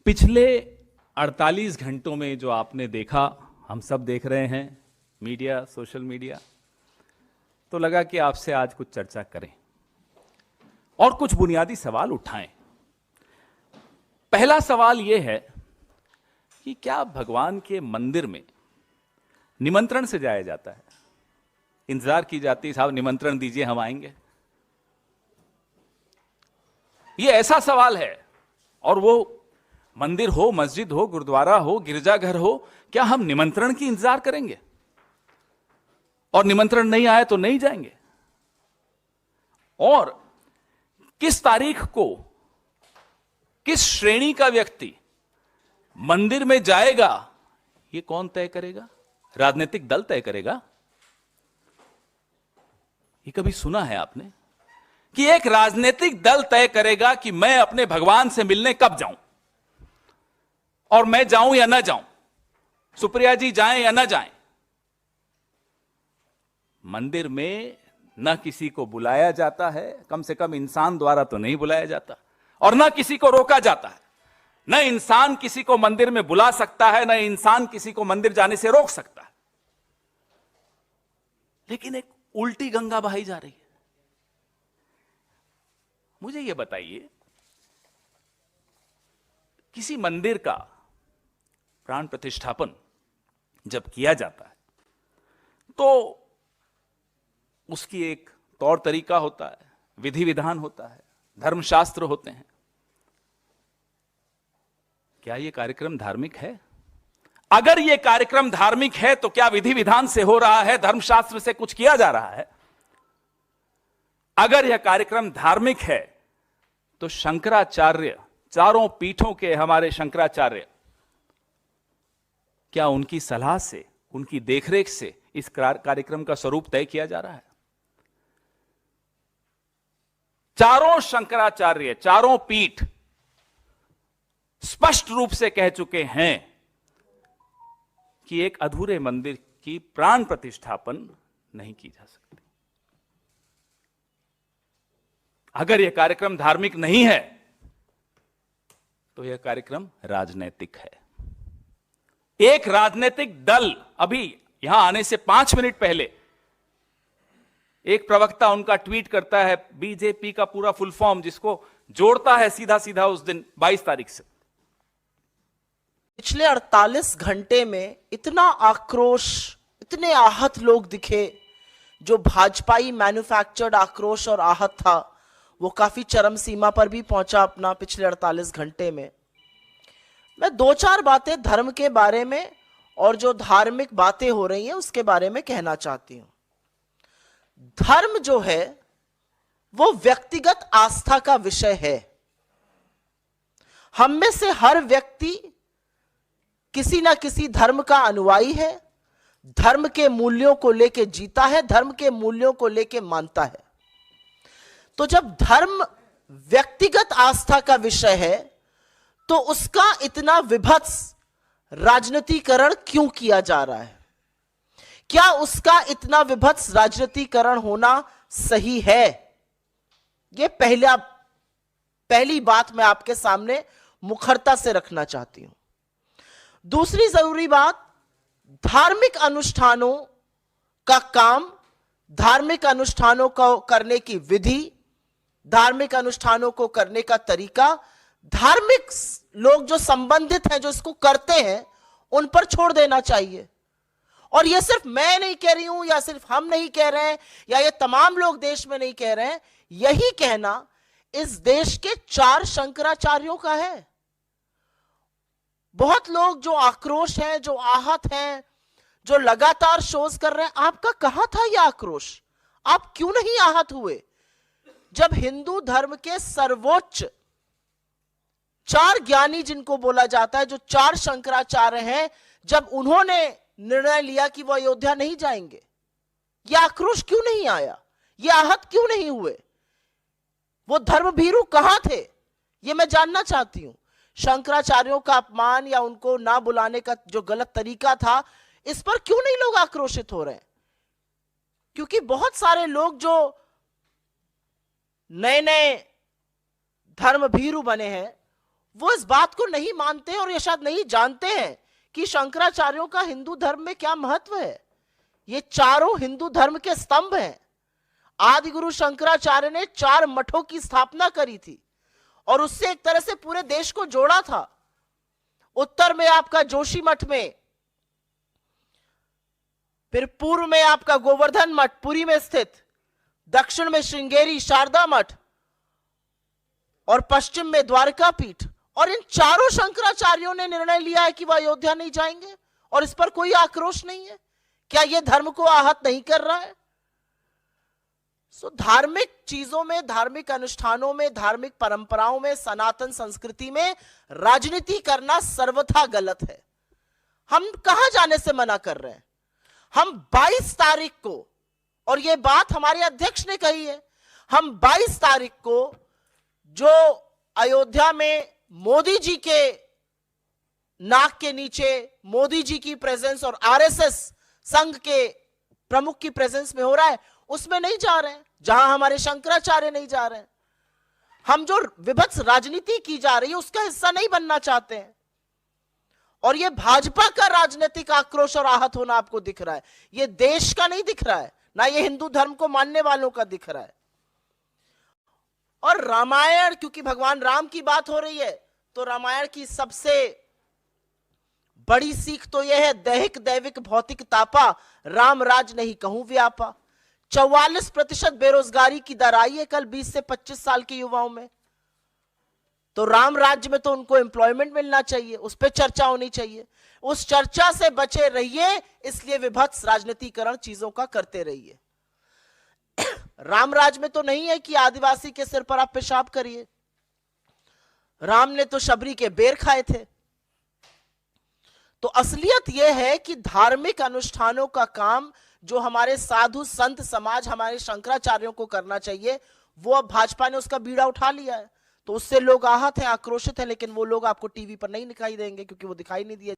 पिछले 48 घंटों में जो आपने देखा, हम सब देख रहे हैं, मीडिया, सोशल मीडिया, तो लगा कि आपसे आज कुछ चर्चा करें और कुछ बुनियादी सवाल उठाएं। पहला सवाल यह है कि क्या भगवान के मंदिर में निमंत्रण से जाया जाता है? इंतजार की जाती है, साहब निमंत्रण दीजिए, हम आएंगे। यह ऐसा सवाल है, और वो मंदिर हो, मस्जिद हो, गुरुद्वारा हो, गिरजाघर हो, क्या हम निमंत्रण की इंतजार करेंगे और निमंत्रण नहीं आए तो नहीं जाएंगे? और किस तारीख को किस श्रेणी का व्यक्ति मंदिर में जाएगा, यह कौन तय करेगा? राजनीतिक दल तय करेगा? ये कभी सुना है आपने कि एक राजनीतिक दल तय करेगा कि मैं अपने भगवान से मिलने कब जाऊं, और मैं जाऊं या ना जाऊं, सुप्रिया जी जाएं या ना जाएं? मंदिर में न किसी को बुलाया जाता है, कम से कम इंसान द्वारा तो नहीं बुलाया जाता, और न किसी को रोका जाता है। न इंसान किसी को मंदिर में बुला सकता है, न इंसान किसी को मंदिर जाने से रोक सकता है। लेकिन एक उल्टी गंगा बहाई जा रही है। मुझे यह बताइए, किसी मंदिर का प्राण प्रतिष्ठापन जब किया जाता है तो उसकी एक तौर तरीका होता है, विधि विधान होता है, धर्मशास्त्र होते हैं। क्या यह कार्यक्रम धार्मिक है? अगर यह कार्यक्रम धार्मिक है तो क्या विधि विधान से हो रहा है, धर्मशास्त्र से कुछ किया जा रहा है? अगर यह कार्यक्रम धार्मिक है तो शंकराचार्य, चारों पीठों के हमारे शंकराचार्य, क्या उनकी सलाह से, उनकी देखरेख से इस कार्यक्रम का स्वरूप तय किया जा रहा है? चारों शंकराचार्य, चारों पीठ स्पष्ट रूप से कह चुके हैं कि एक अधूरे मंदिर की प्राण प्रतिष्ठापन नहीं की जा सकती। अगर यह कार्यक्रम धार्मिक नहीं है तो यह कार्यक्रम राजनैतिक है। एक राजनीतिक दल, अभी यहां आने से 5 मिनट पहले एक प्रवक्ता उनका ट्वीट करता है, बीजेपी का पूरा फुल फॉर्म, जिसको जोड़ता है सीधा सीधा उस दिन 22 तारीख से। पिछले 48 घंटे में इतना आक्रोश, इतने आहत लोग दिखे। जो भाजपाई मैन्युफैक्चर्ड आक्रोश और आहत था वो काफी चरम सीमा पर भी पहुंचा अपना पिछले 48 घंटे में। मैं 2-4 बातें धर्म के बारे में और जो धार्मिक बातें हो रही हैं उसके बारे में कहना चाहती हूं। धर्म जो है वो व्यक्तिगत आस्था का विषय है। हम में से हर व्यक्ति किसी ना किसी धर्म का अनुयायी है, धर्म के मूल्यों को लेके जीता है, धर्म के मूल्यों को लेके मानता है। तो जब धर्म व्यक्तिगत आस्था का विषय है तो उसका इतना विभत्स राजनीतिकरण क्यों किया जा रहा है? क्या उसका इतना विभत्स राजनीतिकरण होना सही है? यह पहली बात मैं आपके सामने मुखरता से रखना चाहती हूं। दूसरी जरूरी बात, धार्मिक अनुष्ठानों का काम, धार्मिक अनुष्ठानों को करने की विधि, धार्मिक अनुष्ठानों को करने का तरीका, धार्मिक लोग जो संबंधित हैं, जो इसको करते हैं, उन पर छोड़ देना चाहिए। और यह सिर्फ मैं नहीं कह रही हूं, या सिर्फ हम नहीं कह रहे हैं, या ये तमाम लोग देश में नहीं कह रहे हैं। यही कहना इस देश के 4 शंकराचार्यों का है। बहुत लोग जो आक्रोश हैं, जो आहत हैं, जो लगातार शोज कर रहे हैं, आपका कहां था यह आक्रोश? आप क्यों नहीं आहत हुए जब हिंदू धर्म के सर्वोच्च 4 ज्ञानी, जिनको बोला जाता है, जो 4 शंकराचार्य हैं, जब उन्होंने निर्णय लिया कि वो अयोध्या नहीं जाएंगे? यह आक्रोश क्यों नहीं आया? ये आहत क्यों नहीं हुए? वो धर्मभीरू कहां थे? ये मैं जानना चाहती हूं। शंकराचार्यों का अपमान या उनको ना बुलाने का जो गलत तरीका था, इस पर क्यों नहीं लोग आक्रोशित हो रहे हैं? क्योंकि बहुत सारे लोग जो नए नए धर्मभीरू बने हैं वो इस बात को नहीं मानते और ये शायद नहीं जानते हैं कि शंकराचार्यों का हिंदू धर्म में क्या महत्व है। ये चारों हिंदू धर्म के स्तंभ हैं। आदि गुरु शंकराचार्य ने 4 मठों की स्थापना करी थी और उससे एक तरह से पूरे देश को जोड़ा था। उत्तर में आपका जोशी मठ में, फिर पूर्व में आपका गोवर्धन मठ पुरी में स्थित, दक्षिण में श्रृंगेरी शारदा मठ और पश्चिम में द्वारका पीठ। और इन चारों शंकराचार्यों ने निर्णय लिया है कि वह अयोध्या नहीं जाएंगे और इस पर कोई आक्रोश नहीं है। क्या यह धर्म को आहत नहीं कर रहा है? धार्मिक चीजों में, धार्मिक अनुष्ठानों में, धार्मिक परंपराओं में, सनातन संस्कृति में राजनीति करना सर्वथा गलत है। हम कहां जाने से मना कर रहे हैं? हम 22 तारीख को, और यह बात हमारे अध्यक्ष ने कही है, हम 22 तारीख को जो अयोध्या में मोदी जी के नाक के नीचे मोदी जी की प्रेजेंस और आरएसएस संघ के प्रमुख की प्रेजेंस में हो रहा है, उसमें नहीं जा रहे हैं, जहां हमारे शंकराचार्य नहीं जा रहे हैं। हम जो विभत्स राजनीति की जा रही है उसका हिस्सा नहीं बनना चाहते हैं। और यह भाजपा का राजनीतिक आक्रोश और आहत होना आपको दिख रहा है, यह देश का नहीं दिख रहा है, ना यह हिंदू धर्म को मानने वालों का दिख रहा है। और रामायण, क्योंकि भगवान राम की बात हो रही है, तो रामायण की सबसे बड़ी सीख तो यह है, दैहिक दैविक भौतिक तापा, राम राज नहीं कहूं व्यापा। 44% बेरोजगारी की दर आई है कल 20 से 25 साल के युवाओं में। तो राम राज्य में तो उनको एम्प्लॉयमेंट मिलना चाहिए, उस पर चर्चा होनी चाहिए। उस चर्चा से बचे रहिए, इसलिए विभत्स राजनीतिकरण चीजों का करते रहिए। राम राज में तो नहीं है कि आदिवासी के सिर पर आप पेशाब करिए। राम ने तो शबरी के बेर खाए थे। तो असलियत यह है कि धार्मिक अनुष्ठानों का काम जो हमारे साधु संत समाज, हमारे शंकराचार्यों को करना चाहिए, वो अब भाजपा ने उसका बीड़ा उठा लिया है। तो उससे लोग आहत हैं, आक्रोशित हैं, लेकिन वो लोग आपको टीवी पर नहीं दिखाई देंगे, क्योंकि वो दिखाई नहीं दिए।